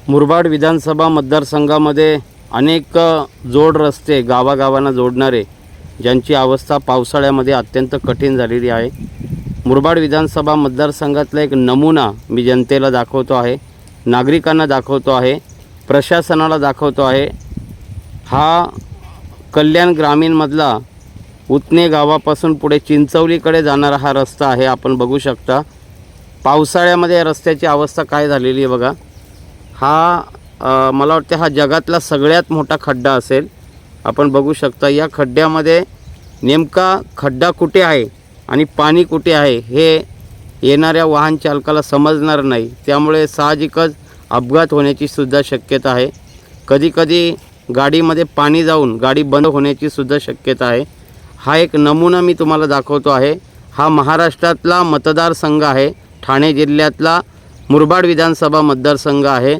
मुरबाड विधानसभा मतदारसंघामध्ये अनेक जोड रस्ते गावागावांना जोडणारे ज्यांची अवस्था पावसाळ्यामध्ये अत्यंत कठीण झालेली आहे। मुरबाड विधानसभा मतदारसंघातला एक नमुना मी जनतेला दाखवतो आहे, नागरिकांना दाखवतो आहे, प्रशासनाला दाखवतो आहे। हा कल्याण ग्रामीणमधला उतने गावापासून पुढे चिंचवलीकडे जाणारा हा रस्ता आहे। आपण बघू शकता पावसाळ्यामध्ये रस्त्याची अवस्था काय झालेली आहे बघा। हा मला वाटतं हा जगातला सगळ्यात मोठा खड्डा असेल। आपण बघू शकता या खड्ड्यामध्ये नेमका खड्डा कुठे आहे आणि पाणी कुठे आहे हे येणाऱ्या वाहन चालकाला समजणार नाही, त्यामुळे साहजिकच अपघात होण्याची सुद्धा शक्यता आहे। कधीकधी गाडीमध्ये पाणी जाऊन गाडी बंद होण्याची सुद्धा शक्यता आहे। हा एक नमुना मी तुम्हाला दाखवतो आहे। हा महाराष्ट्रातला मतदारसंघ आहे, ठाणे जिल्ह्यातला मुरबाड विधानसभा मतदारसंघ आहे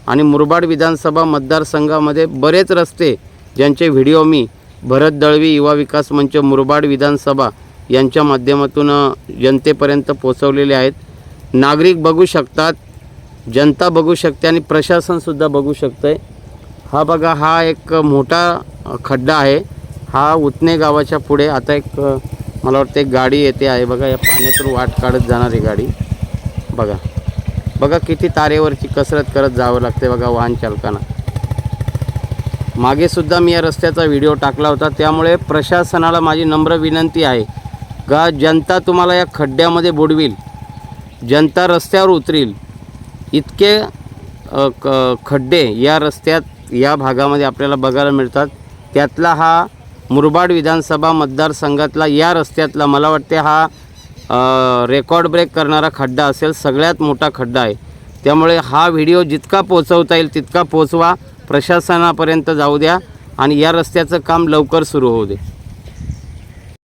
आणि मुरबाड विधानसभा मतदारसंघामध्ये बरेच रस्ते ज्यांचे व्हिडिओ मी भरत दळवी युवा विकास मंच मुरबाड विधानसभा यांच्या माध्यमातून जनतेपर्यंत पोहोचवलेले आहेत। नागरिक बघू शकतात, जनता बघू शकते आणि प्रशासनसुद्धा बघू शकते। हा बघा हा एक मोठा खड्डा आहे। हा उतने गावाच्या पुढे आता एक मला वाटतं एक गाडी येते आहे बघा, या पाण्यातून वाट काढत जाणारी गाडी बघा। बघा किती तारेवरची कसरत करत जावं लागते बघा वाहन चालकांना। मागे सुद्धा मी या रस्त्याचा व्हिडिओ टाकला होता, त्यामुळे प्रशासनाला माझी नम्र विनंती आहे का जनता तुम्हाला या खड्ड्यामध्ये बुडवील, जनता रस्त्यावर उतरील। इतके खड्डे या रस्त्यात या भागामध्ये आपल्याला बघायला मिळतात। त्यातला हा मुरबाड विधानसभा मतदारसंघातला या रस्त्यातला मला वाटते हा रेकॉर्ड ब्रेक करणारा खड्डा असेल, सगळ्यात मोठा खड्डा आहे। त्यामुळे हा व्हिडिओ जितका पोहोचवता येईल तितका पोहोचवा, प्रशासनापर्यंत जाऊ द्या आणि या रस्त्याचं काम लवकर सुरू होऊ दे।